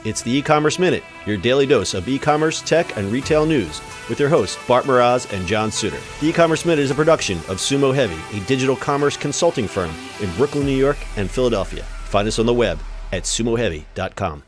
It's the E-Commerce Minute, your daily dose of e-commerce, tech, and retail news with your hosts, Bart Mraz and John Suter. The E-Commerce Minute is a production of Sumo Heavy, a digital commerce consulting firm in Brooklyn, New York, and Philadelphia. Find us on the web at sumoheavy.com.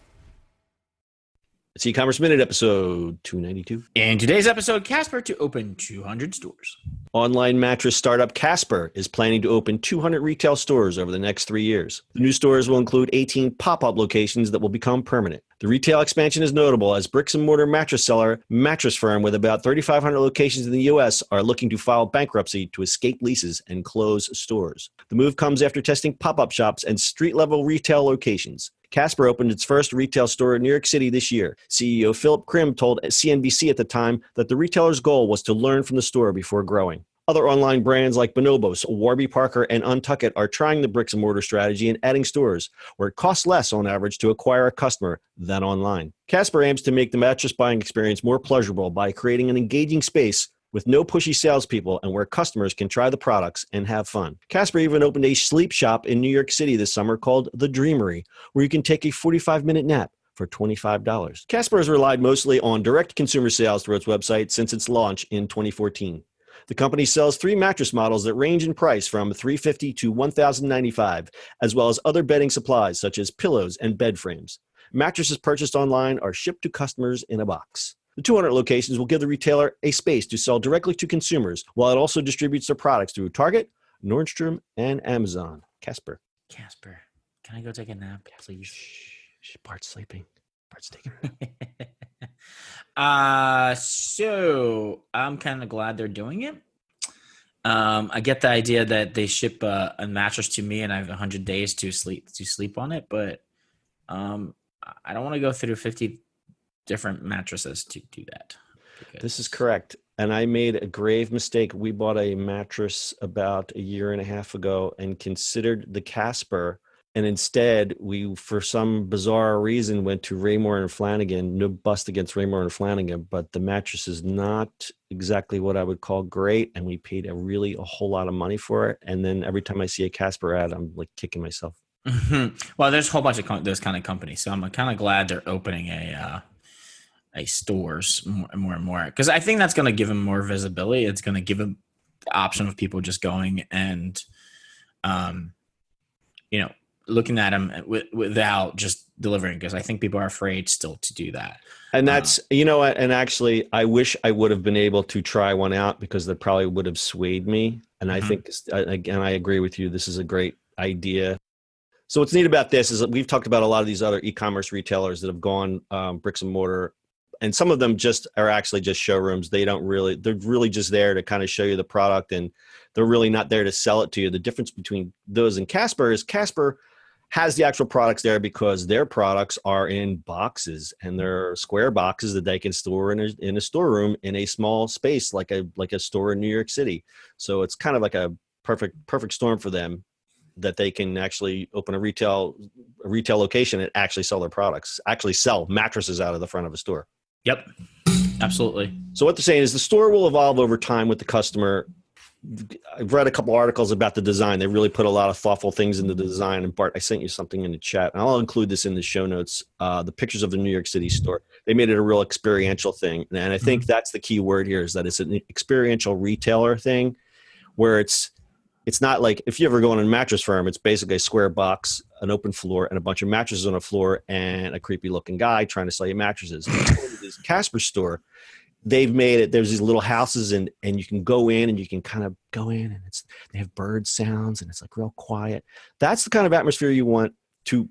It's E-Commerce Minute, episode 292. In today's episode, Casper to open 200 stores. Online mattress startup Casper is planning to open 200 retail stores over the next 3 years. The new stores will include 18 pop-up locations that will become permanent. The retail expansion is notable as bricks-and-mortar mattress seller Mattress Firm with about 3,500 locations in the U.S. are looking to file bankruptcy to escape leases and close stores. The move comes after testing pop-up shops and street-level retail locations. Casper opened its first retail store in New York City this year. CEO Philip Krim told CNBC at the time that the retailer's goal was to learn from the store before growing. Other online brands like Bonobos, Warby Parker, and Untuckit are trying the bricks and mortar strategy and adding stores where it costs less on average to acquire a customer than online. Casper aims to make the mattress buying experience more pleasurable by creating an engaging space with no pushy salespeople and where customers can try the products and have fun. Casper even opened a sleep shop in New York City this summer called The Dreamery, where you can take a 45-minute nap for $25. Casper has relied mostly on direct consumer sales through its website since its launch in 2014. The company sells 3 mattress models that range in price from $350 to $1,095, as well as other bedding supplies such as pillows and bed frames. Mattresses purchased online are shipped to customers in a box. The 200 locations will give the retailer a space to sell directly to consumers, while it also distributes their products through Target, Nordstrom, and Amazon. Casper, Casper, can I go take a nap, please? Shh, Bart's sleeping. Bart's taking a nap. So I'm kind of glad they're doing it. I get the idea that they ship a mattress to me and I have 100 days to sleep on it, but I don't want to go through 50 different mattresses to do that. This is correct. And I made a grave mistake. We bought a mattress about a year and a half ago and considered the Casper. And instead, we, for some bizarre reason, went to Raymore and Flanigan. No bust against Raymore and Flanigan, but the mattress is not exactly what I would call great. And we paid a whole lot of money for it. And then every time I see a Casper ad, I'm like kicking myself. Mm-hmm. Well, there's a whole bunch of those kind of companies. So I'm kind of glad they're opening a stores more and more, because I think that's going to give them more visibility. It's going to give them the option of people just going and, looking at them without just delivering, because I think people are afraid still to do that. And that's, and actually, I wish I would have been able to try one out because that probably would have swayed me. And I think, again, I agree with you. This is a great idea. So what's neat about this is that we've talked about a lot of these other e-commerce retailers that have gone bricks and mortar. And some of them are actually just showrooms. They're really just there to kind of show you the product, and they're really not there to sell it to you. The difference between those and Casper is Casper has the actual products there because their products are in boxes, and they're square boxes that they can store in a storeroom in a small space, like a store in New York City. So it's kind of like a perfect storm for them, that they can actually open a retail location and actually sell their products, actually sell mattresses out of the front of a store. Yep, absolutely. So what they're saying is the store will evolve over time with the customer. I've read a couple articles about the design. They really put a lot of thoughtful things into the design. And Bart, I sent you something in the chat, and I'll include this in the show notes, the pictures of the New York City store. They made it a real experiential thing. And I think that's the key word here, is that it's an experiential retailer thing, where it's not like if you ever go in a mattress firm, it's basically a square box, an open floor, and a bunch of mattresses on a floor, and a creepy looking guy trying to sell you mattresses. This Casper store, they've made it, there's these little houses, and you can go in and you can kind of go in, and they have bird sounds, and it's like real quiet. That's the kind of atmosphere you want to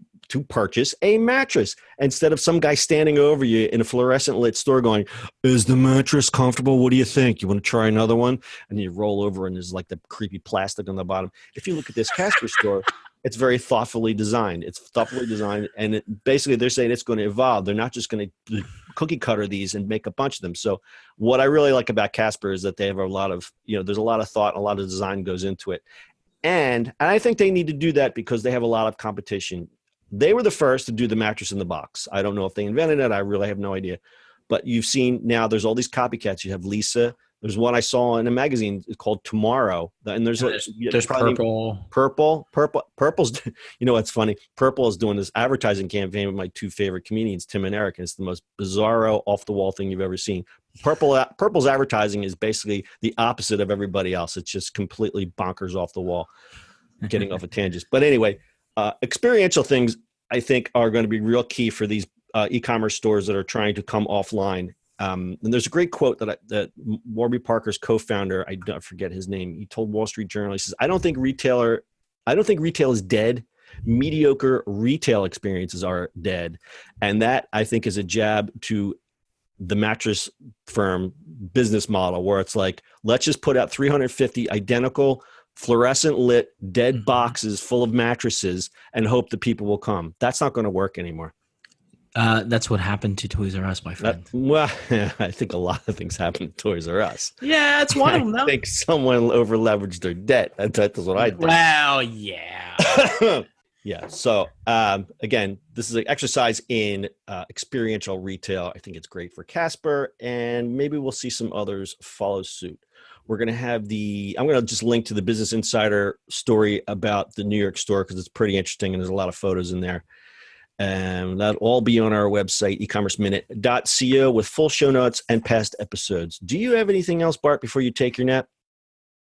purchase a mattress, instead of some guy standing over you in a fluorescent lit store going, "Is the mattress comfortable? What do you think? You want to try another one?" And you roll over and there's like the creepy plastic on the bottom. If you look at this Casper store, it's very thoughtfully designed. And basically they're saying it's going to evolve. They're not just going to cookie cutter these and make a bunch of them. So what I really like about Casper is that they have a lot of, there's a lot of thought, a lot of design goes into it. And I think they need to do that because they have a lot of competition. They were the first to do the mattress in the box. I don't know if they invented it. I really have no idea. But you've seen now there's all these copycats. You have Lisa, There's one I saw in a magazine called Tomorrow, and there's Purple's. You know what's funny? Purple is doing this advertising campaign with my two favorite comedians, Tim and Eric, and it's the most bizarro, off the wall thing you've ever seen. Purple's advertising is basically the opposite of everybody else. It's just completely bonkers, off the wall, getting off of tangents. But anyway, experiential things I think are going to be real key for these e-commerce stores that are trying to come offline. And there's a great quote that Warby Parker's co-founder, I don't forget his name, he told Wall Street Journal, he says, I don't think retail is dead. Mediocre retail experiences are dead. And that, I think, is a jab to the mattress firm business model, where it's like, let's just put out 350 identical fluorescent lit dead boxes full of mattresses and hope the people will come. That's not going to work anymore. That's what happened to Toys R Us, my friend. I think a lot of things happened to Toys R Us. Yeah, it's one of them, though. I think someone over leveraged their debt. That's what I think. Well, yeah. Yeah. So, again, this is an exercise in experiential retail. I think it's great for Casper, and maybe we'll see some others follow suit. We're going to have I'm going to just link to the Business Insider story about the New York store because it's pretty interesting and there's a lot of photos in there. And that'll all be on our website, ecommerceminute.co, with full show notes and past episodes. Do you have anything else, Bart, before you take your nap?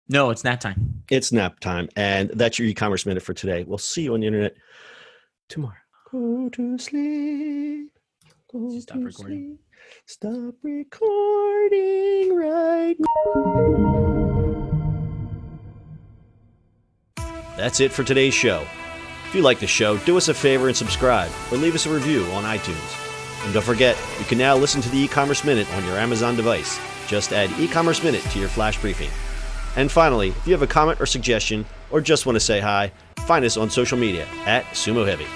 No, it's nap time. It's nap time. And that's your e-commerce minute for today. We'll see you on the internet tomorrow. Go to sleep. Stop recording. Stop recording right now. That's it for today's show. If you like the show, do us a favor and subscribe or leave us a review on iTunes. And don't forget, you can now listen to the e-commerce minute on your Amazon device. Just add e-commerce minute to your flash briefing. And finally, if you have a comment or suggestion or just want to say hi, find us on social media @Sumo Heavy.